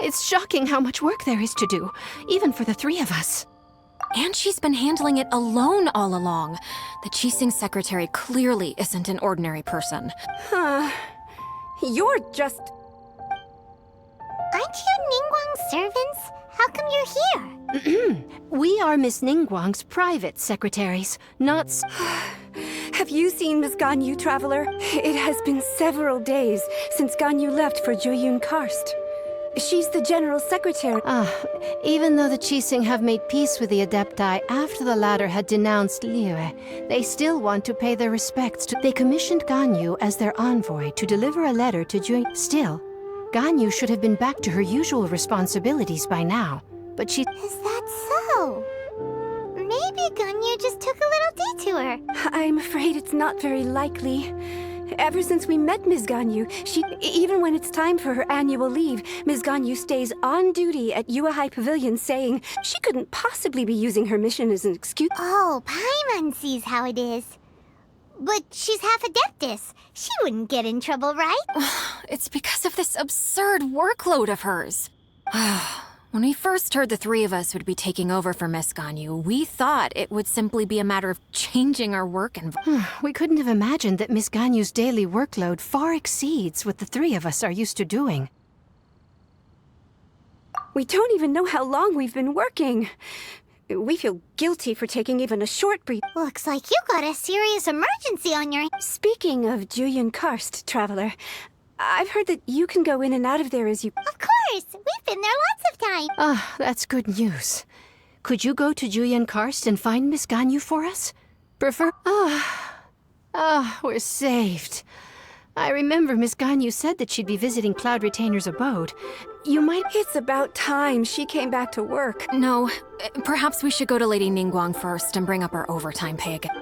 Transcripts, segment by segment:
It's shocking how much work there is to do, even for the three of us. And she's been handling it alone all along. The Qixing secretary clearly isn't an ordinary person. You're just... Aren't you Ningguang's servants? How come you're here? We are Miss Ningguang's private secretaries, not Have you seen Miss Ganyu, Traveler? It has been several days since Ganyu left for Jueyun Karst. She's the general secretary. Even though the Qixing have made peace with the Adepti after the latter had denounced Liyue, they still want to pay their respects to... They commissioned Ganyu as their envoy to deliver a letter to Jueyun. Still, Ganyu should have been back to her usual responsibilities by now, but she... Is that so? Maybe Ganyu just took a little detour. I'm afraid it's not very likely. Ever since we met Ms. Ganyu, even when it's time for her annual leave, Ms. Ganyu stays on duty at Yuehai Pavilion saying she couldn't possibly be using her mission as an excuse. Oh, Paimon sees how it is. But she's half Adeptus. She wouldn't get in trouble, right? It's because of this absurd workload of hers. When we first heard the three of us would be taking over for Miss Ganyu, we thought it would simply be a matter of changing our work environment. We couldn't have imagined that Miss Ganyu's daily workload far exceeds what the three of us are used to doing. We don't even know how long we've been working. We feel guilty for taking even a short break. Looks like you got a serious emergency on your... Speaking of Jueyun Karst, Traveler, I've heard that you can go in and out of there as you... Of course! We've been there lots of times! That's good news. Could you go to Jueyun Karst and find Miss Ganyu for us? We're saved. I remember Miss Ganyu said that she'd be visiting Cloud Retainer's abode. You might... It's about time she came back to work. No, perhaps we should go to Lady Ningguang first and bring up our overtime pay again.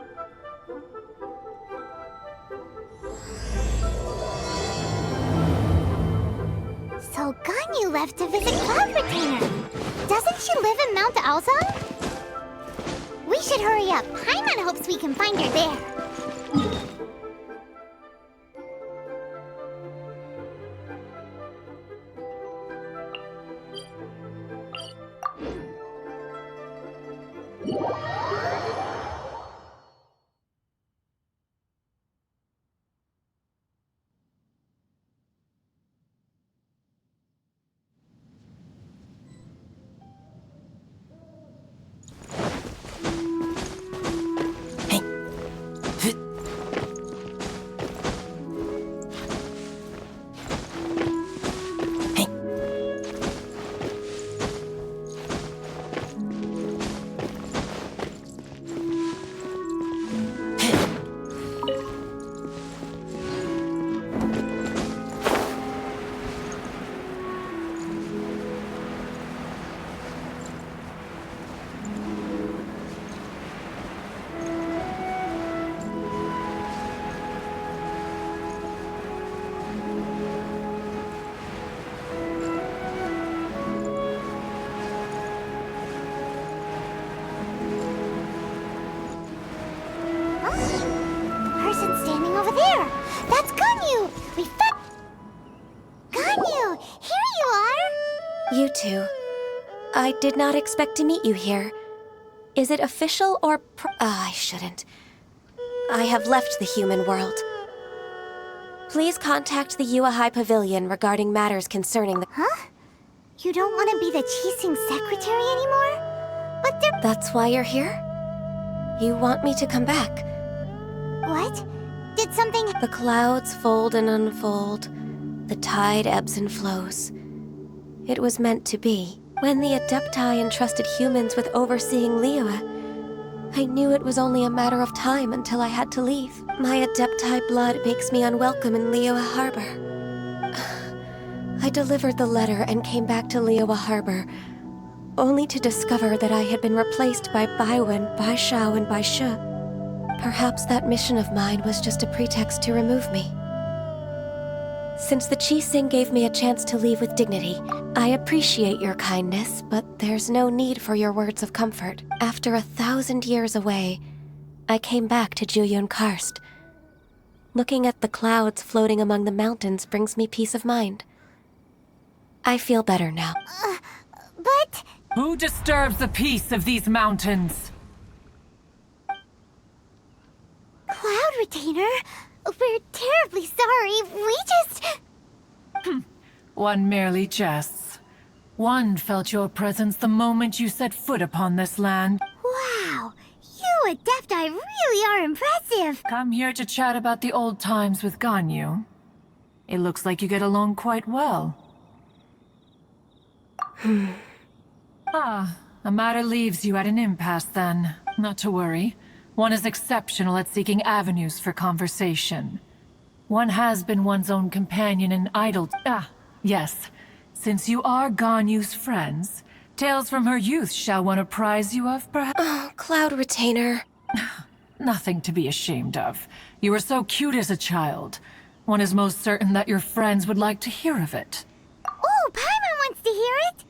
So Ganyu left to visit Cloud Retainer. Doesn't she live in Mount Alzong? We should hurry up. Paimon hopes we can find her there. Person standing over there. That's Ganyu. We found... Ganyu, here you are. You two. I did not expect to meet you here. Is it official or I shouldn't. I have left the human world. Please contact the Yuehai Pavilion regarding matters concerning the... Huh? You don't want to be the Qixing secretary anymore? But they're... That's why you're here? You want me to come back? What? Did something... The clouds fold and unfold. The tide ebbs and flows. It was meant to be. When the Adepti entrusted humans with overseeing Liyue, I knew it was only a matter of time until I had to leave. My Adepti blood makes me unwelcome in Liyue Harbor. I delivered the letter and came back to Liyue Harbor, only to discover that I had been replaced by Baiwen, Baishao, and Baishu. Perhaps that mission of mine was just a pretext to remove me. Since the Qixing gave me a chance to leave with dignity, I appreciate your kindness, but there's no need for your words of comfort. After 1,000 years away, I came back to Jueyun Karst. Looking at the clouds floating among the mountains brings me peace of mind. I feel better now. But... Who disturbs the peace of these mountains? Cloud Retainer, we're terribly sorry. We just... One merely jests. One felt your presence the moment you set foot upon this land. Wow, you Adepti really are impressive. Come here to chat about the old times with Ganyu. It looks like you get along quite well. A matter leaves you at an impasse then. Not to worry. One is exceptional at seeking avenues for conversation. One has been one's own companion and idol. Yes. Since you are Ganyu's friends, tales from her youth shall one apprise you of, perhaps? Oh, Cloud Retainer. Nothing to be ashamed of. You were so cute as a child. One is most certain that your friends would like to hear of it. Oh, Paimon wants to hear it.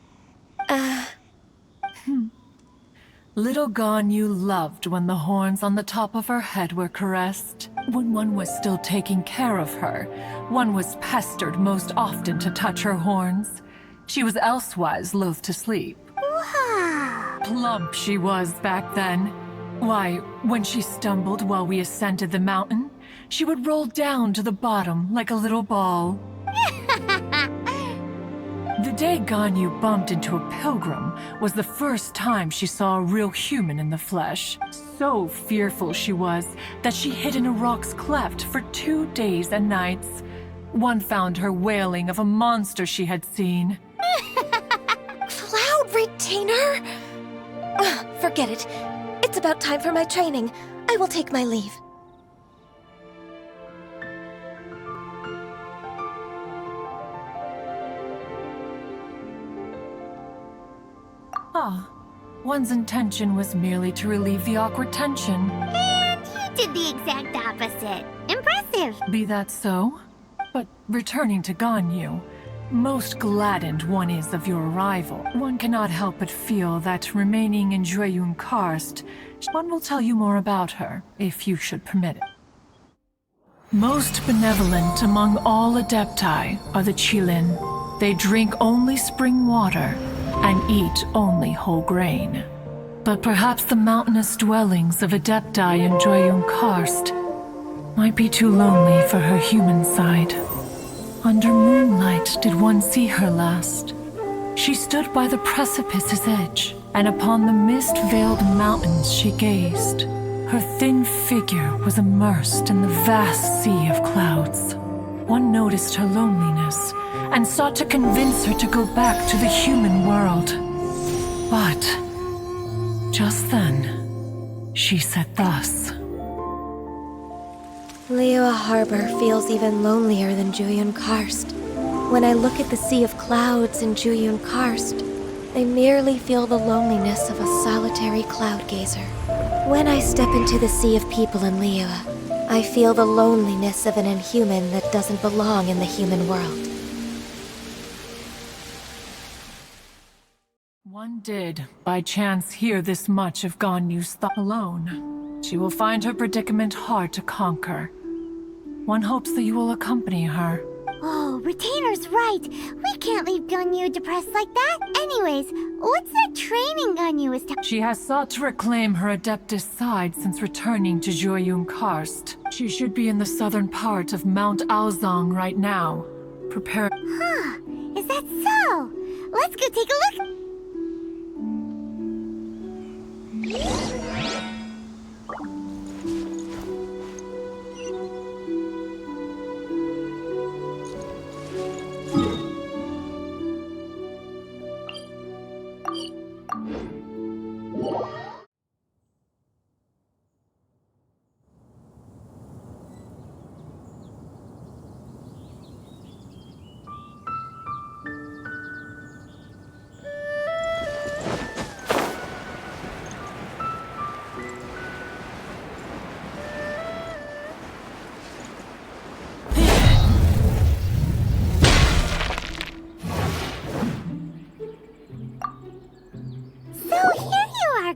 Little Ganyu loved when the horns on the top of her head were caressed. When one was still taking care of her, one was pestered most often to touch her horns. She was elsewise loath to sleep. Wow. Plump she was back then. Why, when she stumbled while we ascended the mountain, she would roll down to the bottom like a little ball. The day Ganyu bumped into a pilgrim was the first time she saw a real human in the flesh. So fearful she was that she hid in a rock's cleft for 2 days and nights. One found her wailing of a monster she had seen. Cloud Retainer? Forget it. It's about time for my training. I will take my leave. One's intention was merely to relieve the awkward tension. And you did the exact opposite. Impressive. Be that so? But returning to Ganyu, most gladdened one is of your arrival. One cannot help but feel that remaining in Jueyun Karst, one will tell you more about her, if you should permit it. Most benevolent among all Adepti are the Qilin. They drink only spring water and eat only whole grain. But perhaps the mountainous dwellings of Adepti in Jueyun Karst might be too lonely for her human side. Under moonlight did one see her last. She stood by the precipice's edge, and upon the mist-veiled mountains she gazed. Her thin figure was immersed in the vast sea of clouds. One noticed her loneliness, and sought to convince her to go back to the human world. But just then, she said thus. Liyue Harbor feels even lonelier than Jueyun Karst. When I look at the sea of clouds in Jueyun Karst, I merely feel the loneliness of a solitary cloud gazer. When I step into the sea of people in Liyue, I feel the loneliness of an inhuman that doesn't belong in the human world. One did, by chance, hear this much of Ganyu's thought alone. She will find her predicament hard to conquer. One hopes that you will accompany her. Oh, Retainer's right. We can't leave Ganyu depressed like that. Anyways, what's that training Ganyu is She has sought to reclaim her Adeptus side since returning to Jueyun Karst. She should be in the southern part of Mount Aozang right now. Prepare. Huh, is that so? Let's go take a look.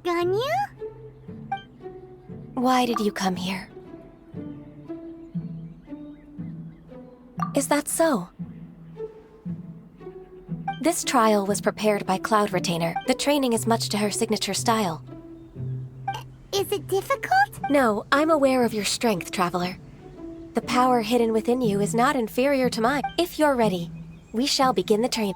Ganyu? Why did you come here? Is that so? This trial was prepared by Cloud Retainer. The training is much to her signature style. Is it difficult? No, I'm aware of your strength, Traveler. The power hidden within you is not inferior to mine. If you're ready, we shall begin the training.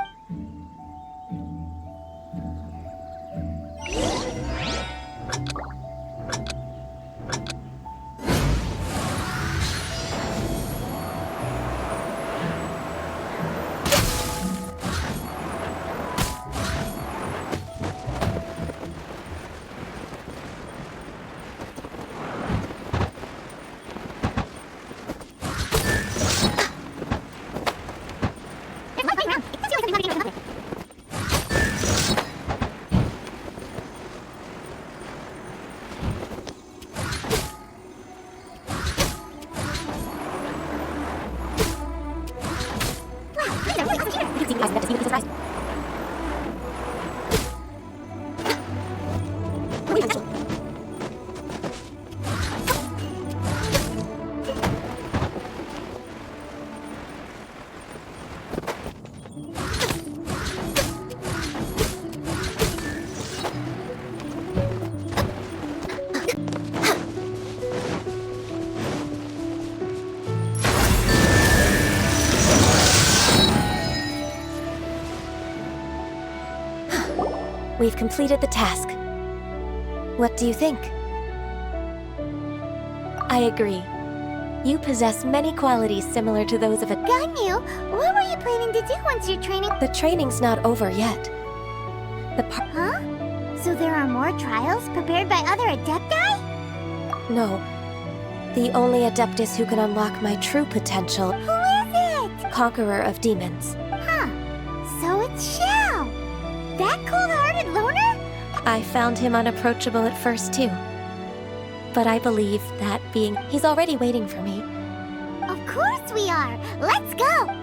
We've completed the task. What do you think? I agree. You possess many qualities similar to those of a... Ganyu, what were you planning to do once your training... The training's not over yet. Huh? So there are more trials prepared by other Adepti? No. The only Adeptus who can unlock my true potential... Who is it? Conqueror of Demons. Huh. So it's Xiao. That cold-hearted loner? I found him unapproachable at first, too. But I believe that being... He's already waiting for me. Of course we are. Let's go.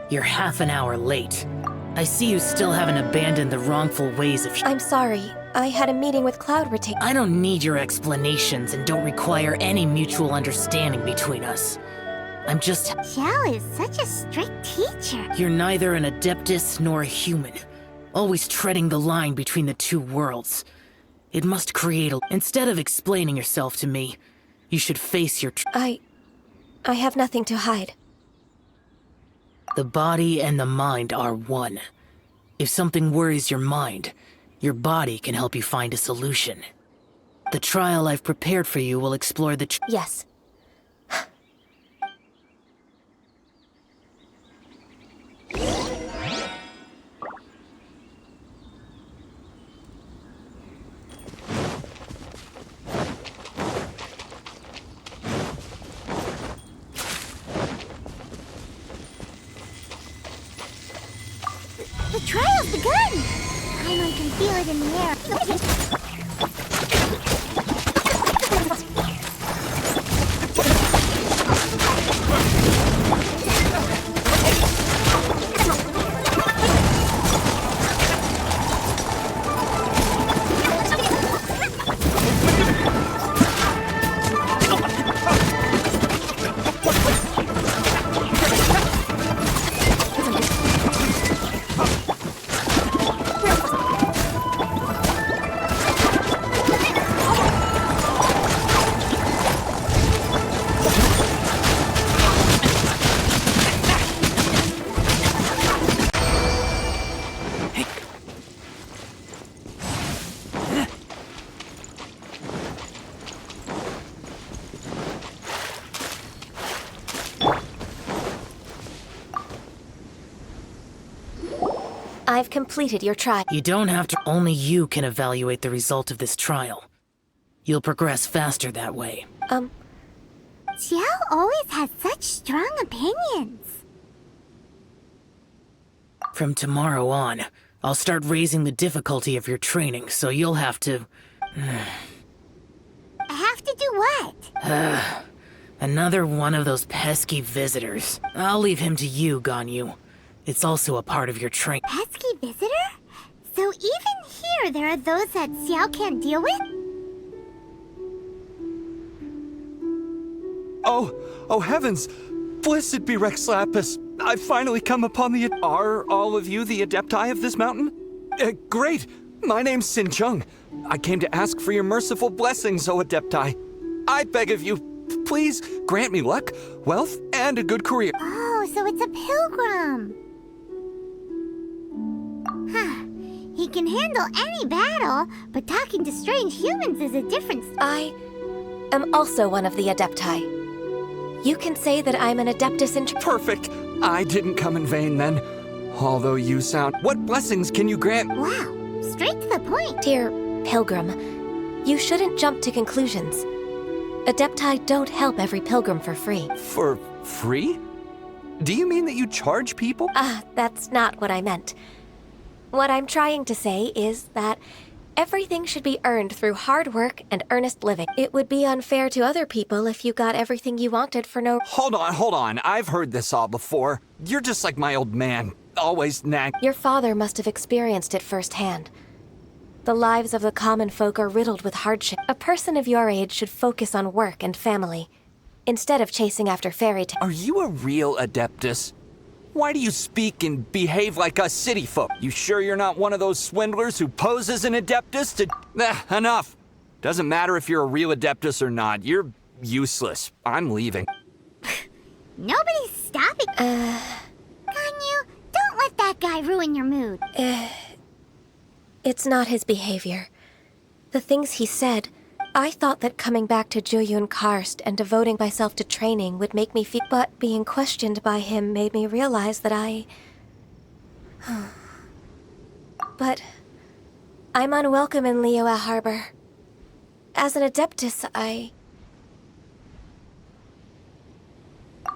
You're half an hour late. I see you still haven't abandoned the wrongful ways of I'm sorry. I had a meeting with Cloud Retainer. I don't need your explanations and don't require any mutual understanding between us. I'm just... Xiao is such a strict teacher. You're neither an Adeptus nor a human. Always treading the line between the two worlds. It must create a... Instead of explaining yourself to me, you should face your... I have nothing to hide. The body and the mind are one. If something worries your mind, your body can help you find a solution. The trial I've prepared for you will explore the... Yes. The trial's begun! Paimon can feel it in the air. I've completed your trial. You don't have to. Only you can evaluate the result of this trial. You'll progress faster that way. Xiao always has such strong opinions. From tomorrow on, I'll start raising the difficulty of your training, so you'll have to... Have to do what? Another one of those pesky visitors. I'll leave him to you, Ganyu. It's also a part of your training. Pesky visitor? So even here there are those that Xiao can't deal with? Oh heavens! Blessed be Rex Lapis! I've finally come upon the... Are all of you the Adepti of this mountain? Great! My name's Sin Chung. I came to ask for your merciful blessings, O Adepti. I beg of you, please grant me luck, wealth, and a good career. Oh, so it's a pilgrim. Huh. He can handle any battle, but talking to strange humans is a different... I am also one of the Adepti. You can say that I'm an Adeptus in... Perfect! I didn't come in vain then. Although you sound... What blessings can you grant? Wow, straight to the point. Dear Pilgrim, you shouldn't jump to conclusions. Adepti don't help every pilgrim for free. For free? Do you mean that you charge people? That's not what I meant. What I'm trying to say is that everything should be earned through hard work and earnest living. It would be unfair to other people if you got everything you wanted for no... Hold on. I've heard this all before. You're just like my old man. Always nag... Your father must have experienced it firsthand. The lives of the common folk are riddled with hardship. A person of your age should focus on work and family, instead of chasing after fairy tales. Are you a real Adeptus? Why do you speak and behave like us city folk? You sure you're not one of those swindlers who pose as an Adeptus to... enough. Doesn't matter if you're a real Adeptus or not. You're useless. I'm leaving. Nobody's stopping. Ganyu, don't let that guy ruin your mood. It's not his behavior. The things he said, I thought that coming back to Jueyun Karst and devoting myself to training would make me feel... But being questioned by him made me realize that But I'm unwelcome in Liyue Harbor. As an Adeptus,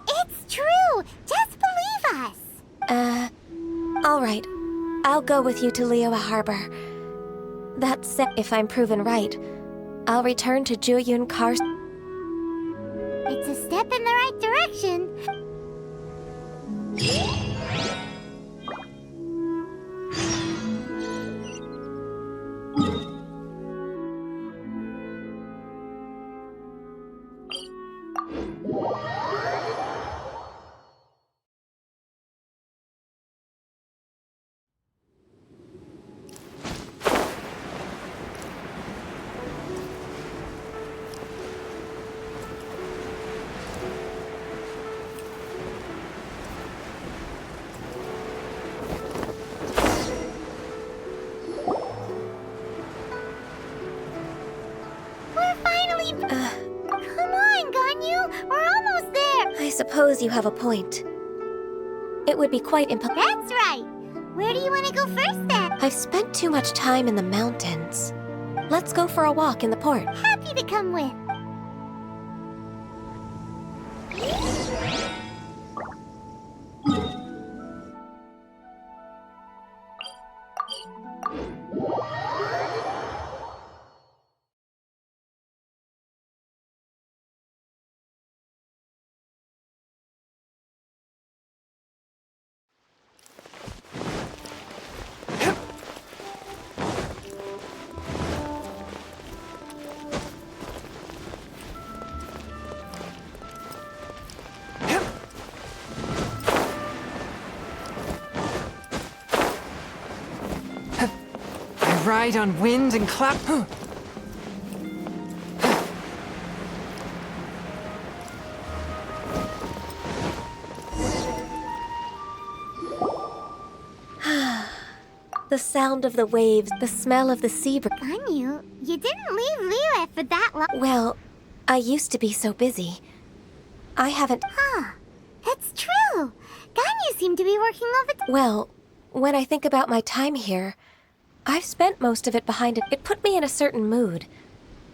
It's true! Just believe us! All right. I'll go with you to Liyue Harbor. That said, if I'm proven right, I'll return to Jueyun Karst. It's a step in the right direction. Come on, Ganyu! We're almost there! I suppose you have a point. It would be quite That's right! Where do you want to go first, then? I've spent too much time in the mountains. Let's go for a walk in the port. Happy to come with. Ride on wind and clap. The sound of the waves, the smell of the sea breeze. Ganyu, you didn't leave Liyue for that long. Well, I used to be so busy. I haven't... Huh. That's true. Ganyu seemed to be working all the time. Well, When I think about my time here, I've spent most of it behind it. It put me in a certain mood,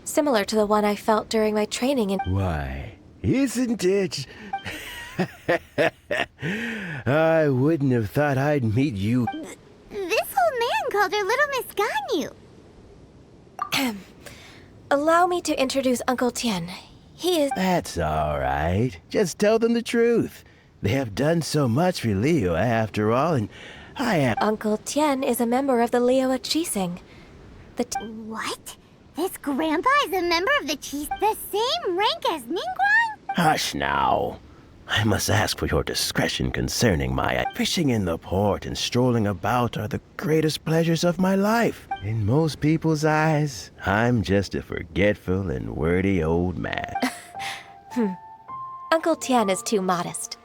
similar to the one I felt during my training in— Why, isn't it? I wouldn't have thought I'd meet you. This old man called her Little Miss Ganyu. Allow me to introduce Uncle Tien. He is— That's all right. Just tell them the truth. They have done so much for Liyue after all, and I am— Uncle Tien is a member of the Liyue Qixing. What? This grandpa is a member of the the same rank as Ningguang? Hush now. I must ask for your discretion concerning my— Fishing in the port and strolling about are the greatest pleasures of my life. In most people's eyes, I'm just a forgetful and wordy old man. Uncle Tien is too modest.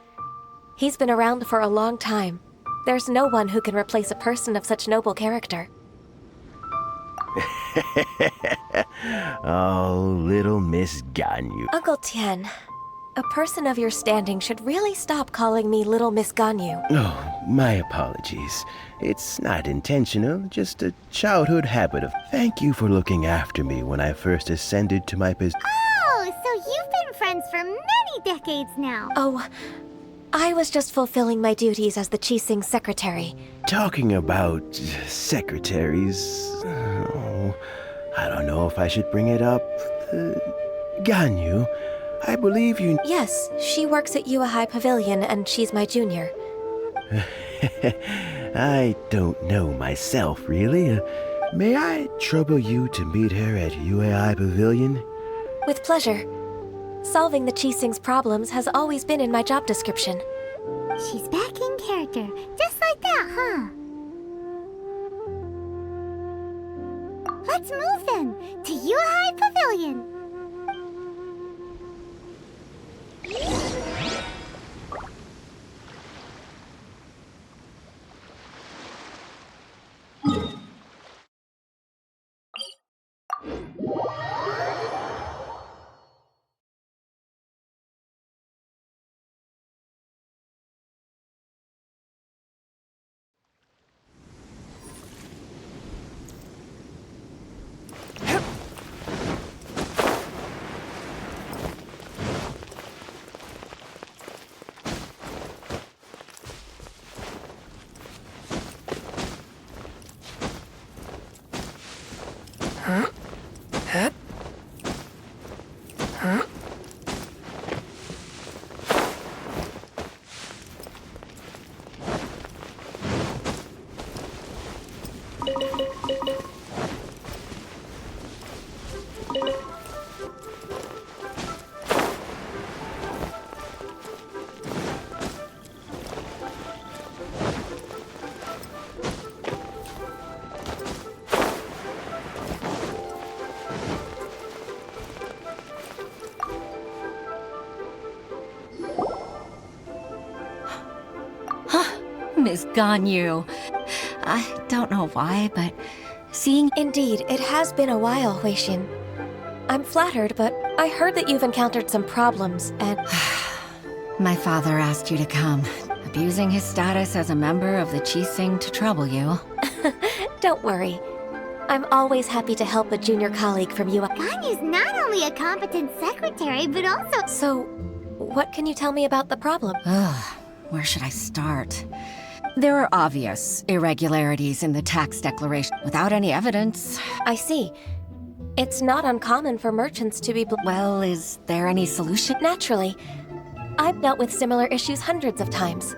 He's been around for a long time. There's no one who can replace a person of such noble character. Oh, little Miss Ganyu. Uncle Tien, a person of your standing should really stop calling me Little Miss Ganyu. Oh, my apologies. It's not intentional, just a childhood habit of— Thank you for looking after me when I first ascended to my position. Oh, so you've been friends for many decades now. Oh, I was just fulfilling my duties as the Qixing secretary. Talking about secretaries, I don't know if I should bring it up. Ganyu, I believe you— Yes, she works at Yue High Pavilion and she's my junior. I don't know myself, really. May I trouble you to meet her at Yue High Pavilion? With pleasure. Solving the Qixing's problems has always been in my job description. She's back in character, just like that, huh? Let's move then, to Yue High Pavilion. Miss Ganyu. I don't know why, but seeing— Indeed, it has been a while, Huixin. I'm flattered, but I heard that you've encountered some problems, and— My father asked you to come, abusing his status as a member of the Qixing to trouble you. Don't worry. I'm always happy to help a junior colleague from Yue. Ganyu's not only a competent secretary, but also— So, what can you tell me about the problem? Where should I start? There are obvious irregularities in the tax declaration without any evidence. I see. It's not uncommon for merchants to be— Well, is there any solution? Naturally. I've dealt with similar issues hundreds of times.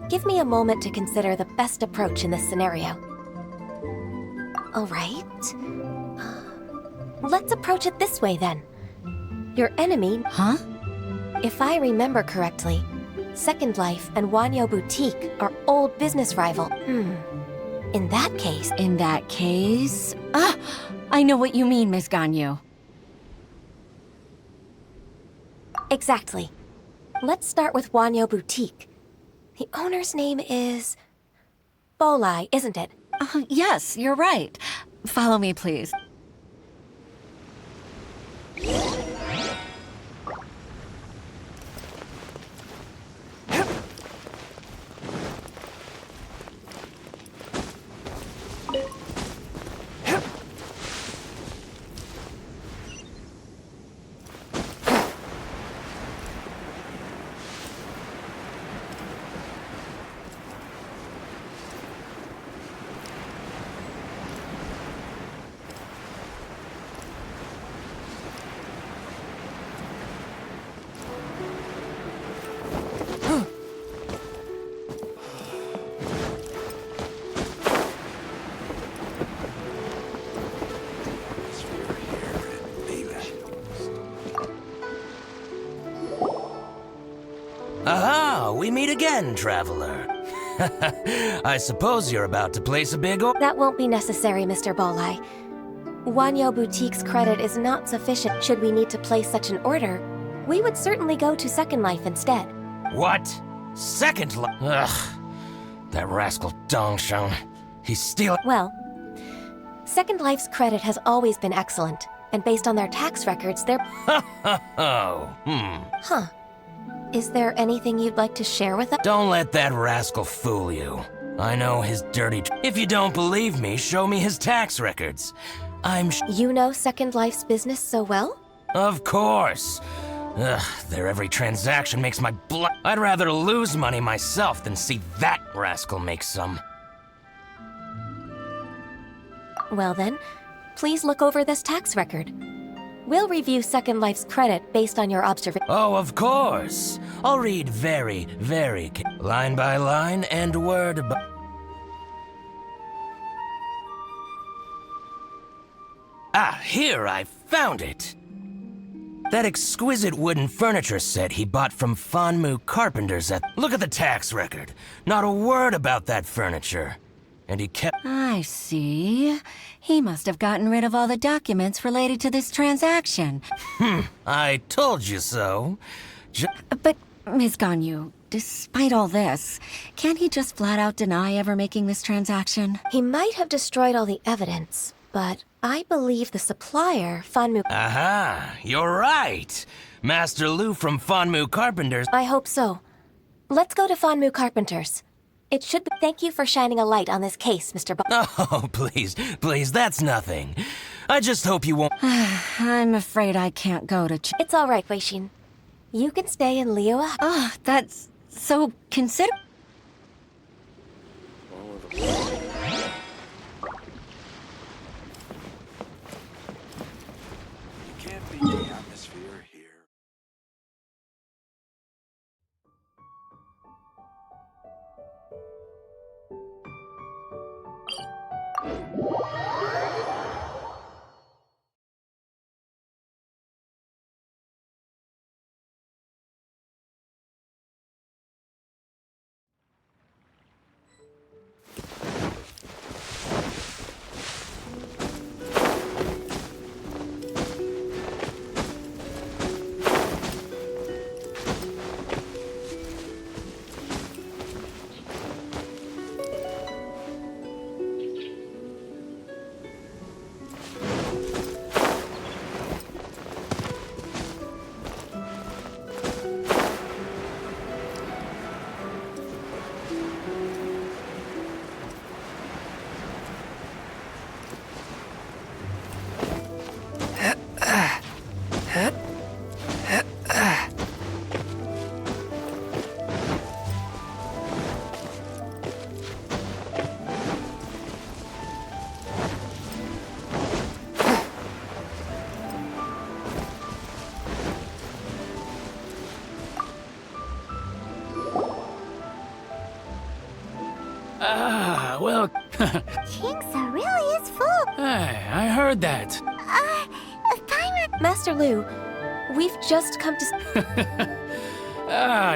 Give me a moment to consider the best approach in this scenario. All right. Let's approach it this way, then. Your enemy— Huh? If I remember correctly, Second Life and Wanyo Boutique are old business rival. In that case— In that case— I know what you mean, Miss Ganyu. Exactly. Let's start with Wanyo Boutique. The owner's name is Bolai, isn't it? Yes, you're right. Follow me, please. Aha! We meet again, traveler. I suppose you're about to place a big order. That won't be necessary, Mr. Bolai. Wanyo Boutique's credit is not sufficient should we need to place such an order. We would certainly go to Second Life instead. What? Second Life? Ugh. That rascal Dongsheng. He's stealing. Well, Second Life's credit has always been excellent, and based on their tax records, they're... Huh. Is there anything you'd like to share with us? Don't let that rascal fool you. I know his dirty... If you don't believe me, show me his tax records. You know Second Life's business so well? Of course. Ugh, their every transaction makes my blood... I'd rather lose money myself than see that rascal make some. Well then, please look over this tax record. We'll review Second Life's credit based on your observation. Oh, of course. I'll read very, line by line and word by... Ah, here, I found it. That exquisite wooden furniture set he bought from Fanmu Carpenters at... Look at the tax record. Not a word about that furniture. And he kept... I see. He must have gotten rid of all the documents related to this transaction. I told you so. But, Ms. Ganyu, despite all this, can't he just flat out deny ever making this transaction? He might have destroyed all the evidence, but I believe the supplier, Fanmu... Aha, you're right. Master Lu from Fanmu Carpenters... I hope so. Let's go to Fanmu Carpenters. It should be... Thank you for shining a light on this case, Mr. Oh, please, that's nothing. I just hope you won't... I'm afraid I can't go to... It's all right, Wei-Shin. You can stay in Liyue. Oh, that's so considerate. Can't be the atmosphere here. Well... Chingsa really is full. Hey, I heard that. Timer... Master Lu, we've just come to...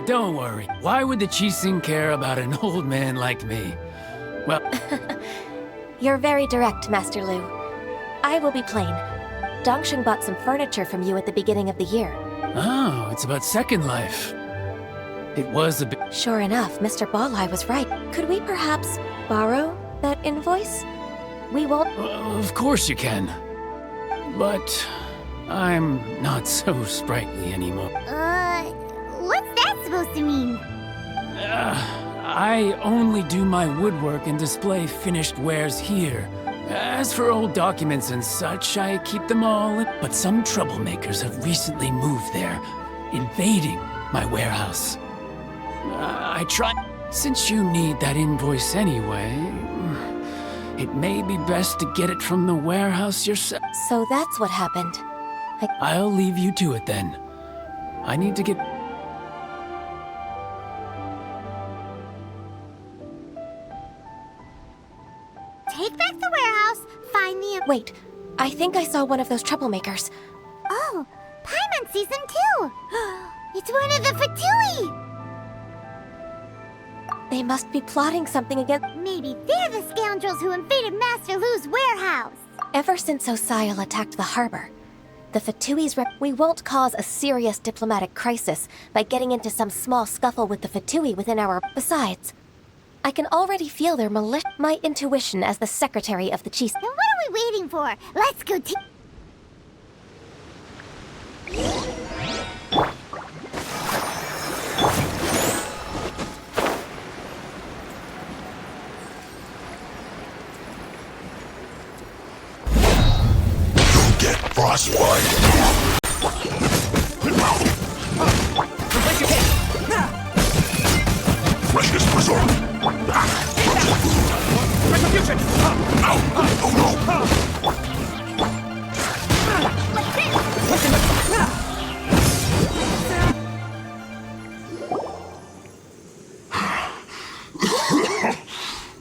Don't worry. Why would the Qixing care about an old man like me? Well... You're very direct, Master Lu. I will be plain. Dongsheng bought some furniture from you at the beginning of the year. Oh, it's about Second Life. It was a bit... Sure enough, Mr. Bolai was right. Could we perhaps borrow that invoice? We won't... Of course you can. But... I'm not so sprightly anymore. What's that supposed to mean? I only do my woodwork and display finished wares here. As for old documents and such, I keep them all. But some troublemakers have recently moved there, invading my warehouse. I try. Since you need that invoice anyway, it may be best to get it from the warehouse yourself. So that's what happened. I'll leave you to it then. I need to get... Take back the warehouse, find the... Wait, I think I saw one of those troublemakers. Oh, Paimon sees them too! It's one of the Fatui! They must be plotting something against... Maybe they're the scoundrels who invaded Master Lu's warehouse! Ever since Osial attacked the harbor, the Fatui's we won't cause a serious diplomatic crisis by getting into some small scuffle with the Fatui within our... Besides, I can already feel their my intuition as the secretary of the chief. Then what are we waiting for? Let's go Get frostbite. Freshness preserved. Retribution! Oh no!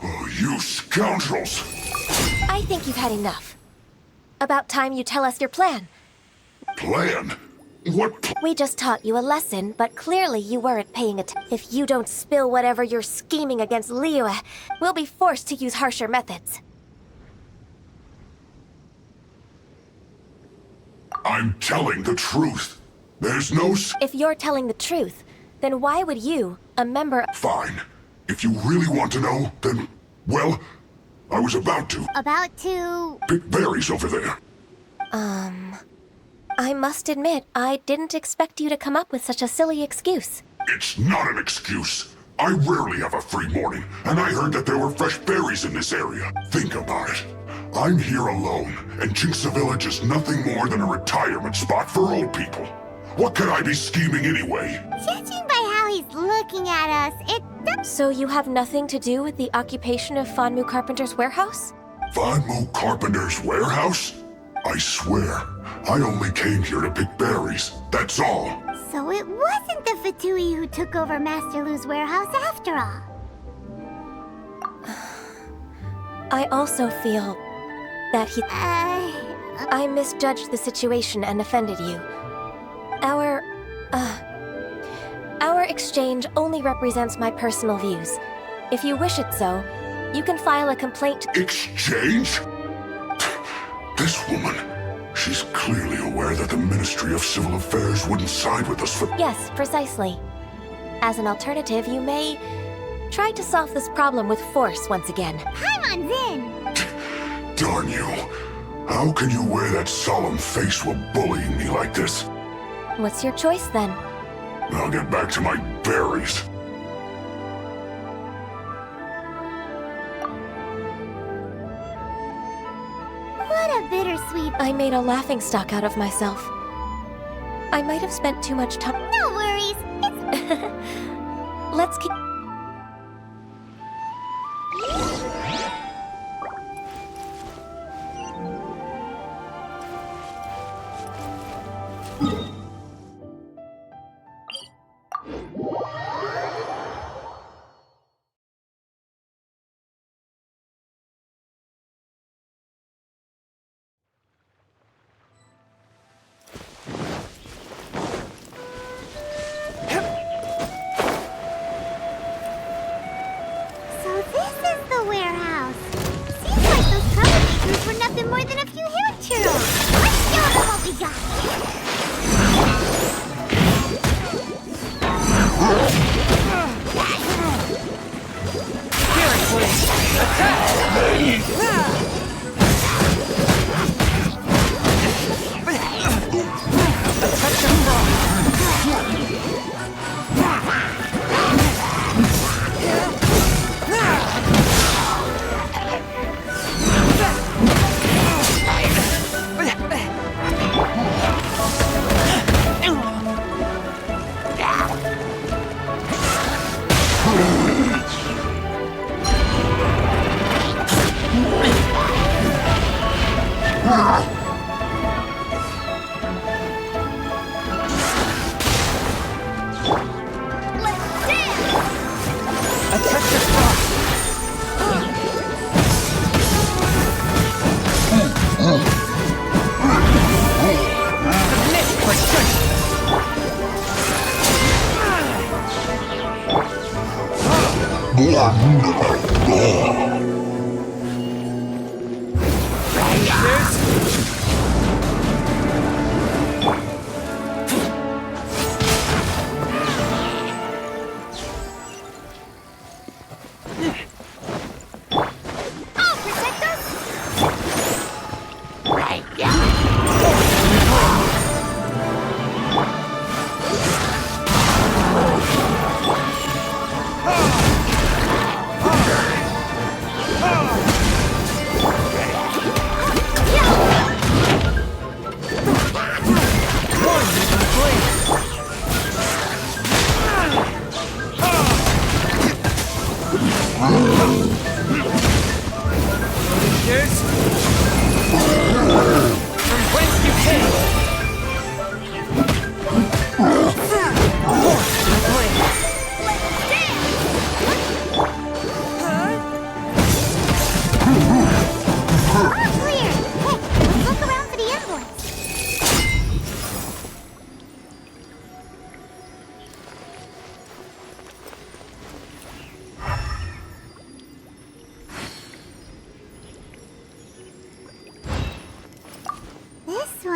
Oh, you scoundrels! I think you've had enough. About time you tell us your plan. Plan? What? We just taught you a lesson, but clearly you weren't paying attention. If you don't spill whatever you're scheming against Liyue, we'll be forced to use harsher methods. I'm telling the truth. There's no If you're telling the truth, then why would you, a member... Fine. If you really want to know, then, well, I was about to. About to... Pick berries over there. I must admit, I didn't expect you to come up with such a silly excuse. It's not an excuse. I rarely have a free morning, and I heard that there were fresh berries in this area. Think about it. I'm here alone, and Jinxa Village is nothing more than a retirement spot for old people. What could I be scheming anyway? Judging by how he's looking at us, it does... So you have nothing to do with the occupation of Fanmu Carpenter's warehouse? Fanmu Carpenter's warehouse? I swear, I only came here to pick berries. That's all. So it wasn't the Fatui who took over Master Lu's warehouse after all. I also feel that he... I misjudged the situation and offended you. Our exchange only represents my personal views. If you wish it so, you can file a complaint... Exchange? This woman, she's clearly aware that the Ministry of Civil Affairs wouldn't side with us for... Yes, precisely. As an alternative, you may try to solve this problem with force once again. Paimon's in! Darn you. How can you wear that solemn face while bullying me like this? What's your choice, then? I'll get back to my berries. What a bittersweet... I made a laughingstock out of myself. I might have spent too much time... No worries, it's... Let's keep... So this is the warehouse. Seems like those troublemakers were nothing more than a few hair churros. Let's show them what we got.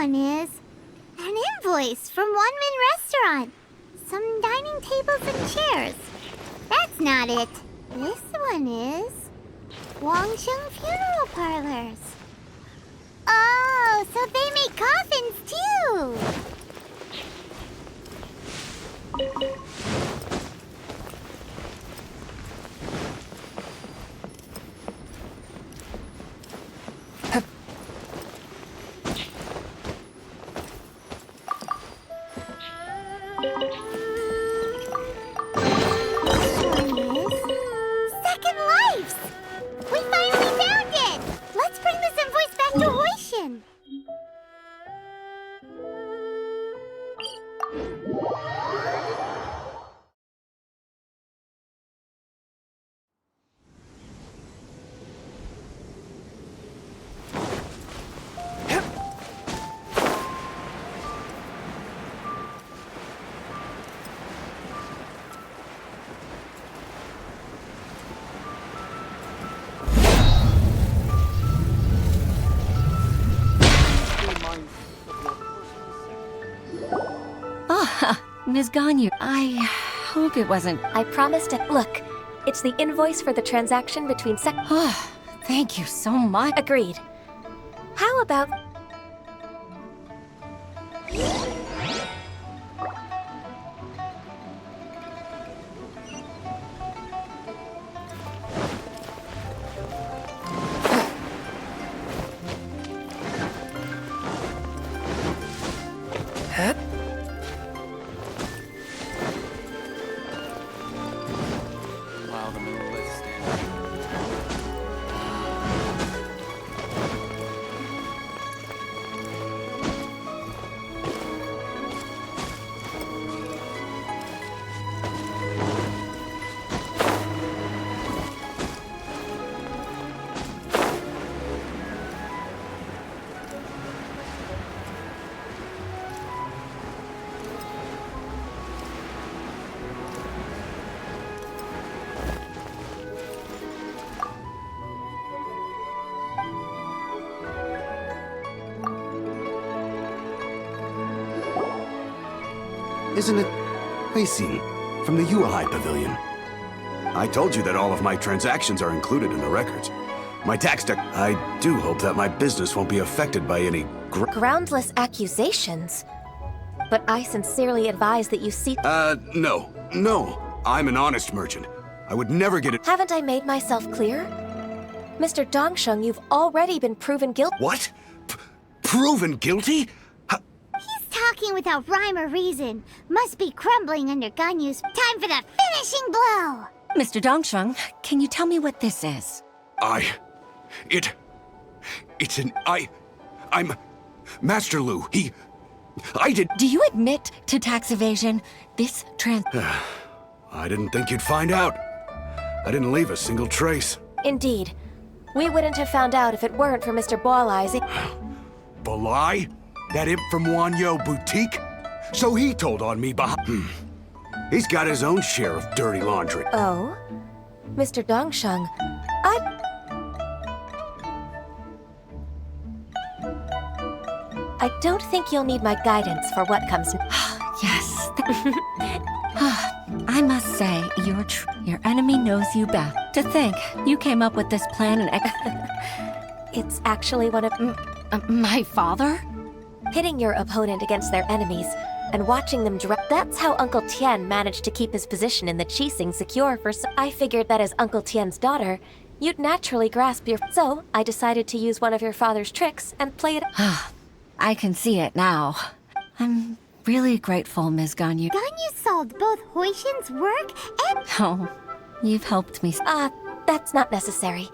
one is an invoice from One Min Restaurant. Some dining tables and chairs. That's not it. This one is Wang Sheng Funeral Parlors. Oh, so they make coffins too. Second Lives! We finally found it! Let's bring this invoice back to Hoishin. Ms. Ganyu, I hope it wasn't... I promised to... Look, it's the invoice for the transaction between Oh, thank you so much. Agreed. How about... Isn't it Huixing from the Yuehai Pavilion? I told you that all of my transactions are included in the records. My tax deck. I do hope that my business won't be affected by any groundless accusations? But I sincerely advise that you seek... No. I'm an honest merchant. I would never get it. Haven't I made myself clear? Mr. Dongsheng, you've already been proven guilty. What? Proven guilty? He's talking without rhyme or reason. Must be crumbling under Ganyu's. Time for the finishing blow! Mr. Dongsheng, can you tell me what this is? I I'm... Master Lu, I did... Do you admit to tax evasion? This I didn't think you'd find out. I didn't leave a single trace. Indeed. We wouldn't have found out if it weren't for Mr. Boalai's... Balai? That imp from Wanyo Boutique? So he told on me behind... He's got his own share of dirty laundry. Oh? Mr. Dongsheng, I don't think you'll need my guidance for what comes... Yes. I must say, your enemy knows you best. To think, you came up with this plan and... It's actually one of... my father? Pitting your opponent against their enemies and watching them that's how Uncle Tian managed to keep his position in the Qixing secure for I figured that as Uncle Tian's daughter, you'd naturally grasp your... So, I decided to use one of your father's tricks and play it... I can see it now. I'm really grateful, Ms. Ganyu. Ganyu solved both Huixin's work and... Oh, you've helped me. That's not necessary.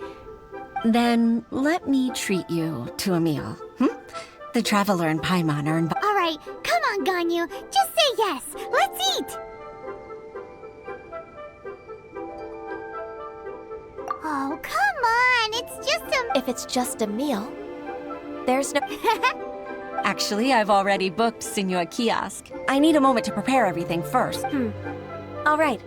Then let me treat you to a meal. The Traveler and Paimon are in... All right, come on, Ganyu. Just say yes. Let's eat. Oh, come on. It's just a... If it's just a meal, there's no... Actually, I've already booked Senor Kiosk. I need a moment to prepare everything first. All right.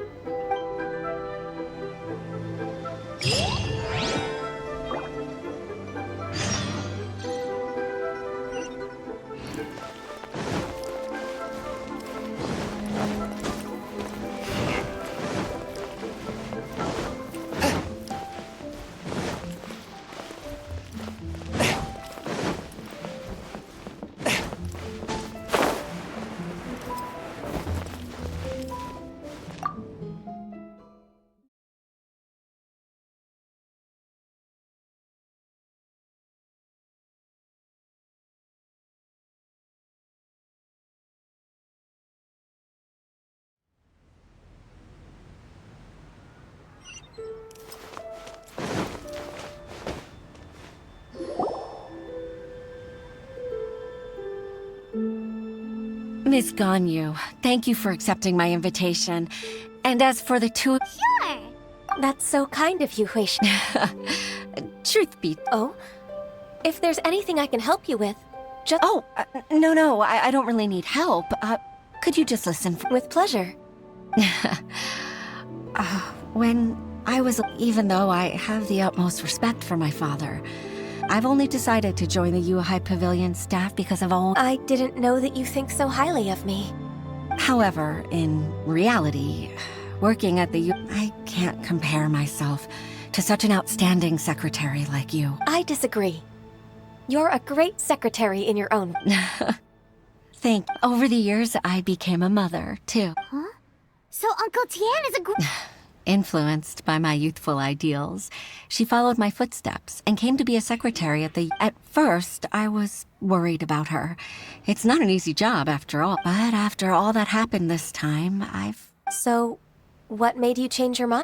Miss Ganyu, thank you for accepting my invitation. And as for the two... Sure. That's so kind of you, Huixin. Truth be... Oh? If there's anything I can help you with, just... Oh, no, I don't really need help. Could you just listen? With pleasure. When I was... Even though I have the utmost respect for my father, I've only decided to join the Yuhai Pavilion staff because of all... I didn't know that you think so highly of me. However, in reality, working at the I can't compare myself to such an outstanding secretary like you. I disagree. You're a great secretary in your own... Over the years, I became a mother, too. Huh? So Uncle Tian is a Influenced by my youthful ideals, she followed my footsteps and came to be a secretary at the... At first, I was worried about her. It's not an easy job, after all. But after all that happened this time, So, what made you change your mind?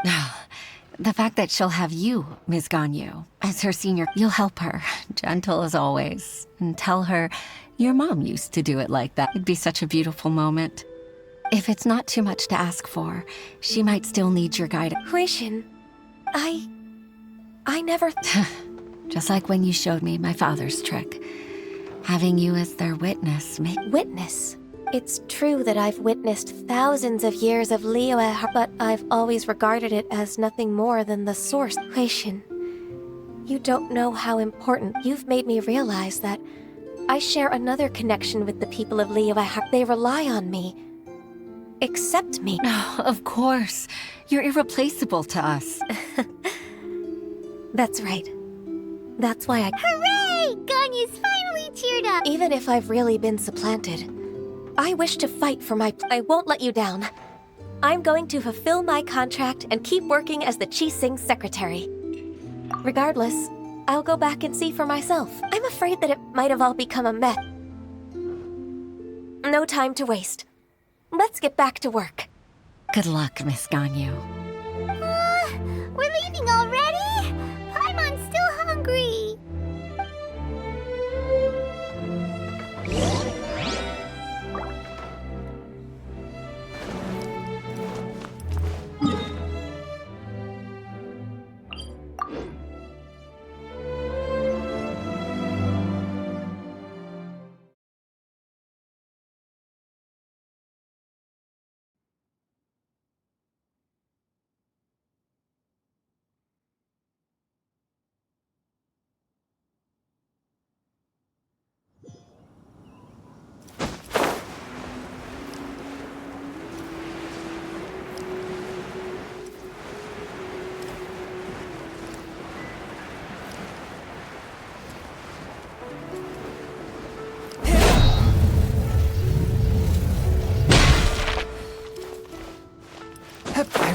The fact that she'll have you, Ms. Ganyu, as her senior... You'll help her, gentle as always, and tell her your mom used to do it like that. It'd be such a beautiful moment. If it's not too much to ask for, she might still need your guidance. Huixin, I never... Just like when you showed me my father's trick. Having you as their witness Witness? It's true that I've witnessed thousands of years of Liyue, but I've always regarded it as nothing more than the source. Huixin, you don't know how important... You've made me realize that I share another connection with the people of Liyue. They rely on me. Accept me. Oh, of course. You're irreplaceable to us. That's right. That's why I... Hooray! Ganyu's finally cheered up! Even if I've really been supplanted, I wish to fight for my... I won't let you down. I'm going to fulfill my contract and keep working as the Qixing secretary. Regardless, I'll go back and see for myself. I'm afraid that it might have all become a mess. No time to waste. Let's get back to work. Good luck, Miss Ganyu. We're leaving already? Paimon's still hungry.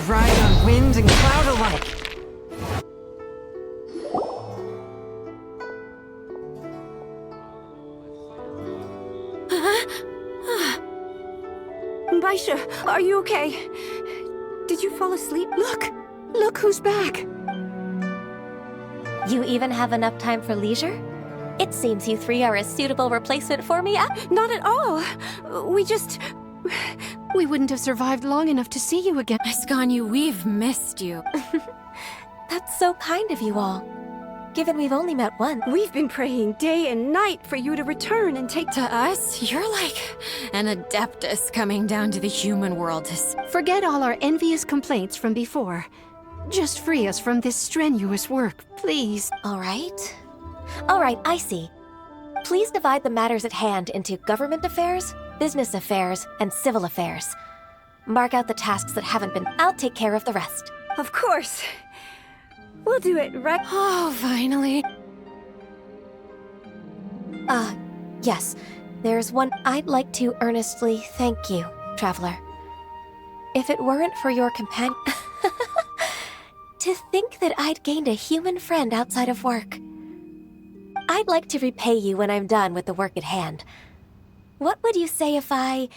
ride on wind and cloud alike. Baisha, are you okay? Did you fall asleep? Look who's back. You even have enough time for leisure? It seems you three are a suitable replacement for me. Not at all. We wouldn't have survived long enough to see you again. Miss Ganyu, we've missed you. That's so kind of you all. Given we've only met once. We've been praying day and night for you to return and take... To us, you're like an adeptus coming down to the human world to... Forget all our envious complaints from before. Just free us from this strenuous work, please. All right, I see. Please divide the matters at hand into government affairs, business affairs, and civil affairs. Mark out the tasks that haven't been... I'll take care of the rest. Of course. We'll do it right... Oh, finally. Yes. There's one I'd like to earnestly thank you, Traveler. If it weren't for your companion... To think that I'd gained a human friend outside of work. I'd like to repay you when I'm done with the work at hand. What would you say if I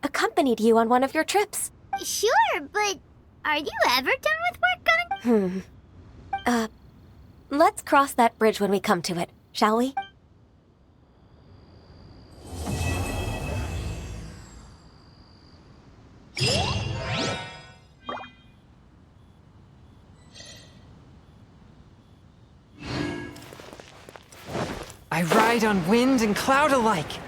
accompanied you on one of your trips? Sure, but are you ever done with work, Gun? Let's cross that bridge when we come to it, shall we? I ride on wind and cloud alike.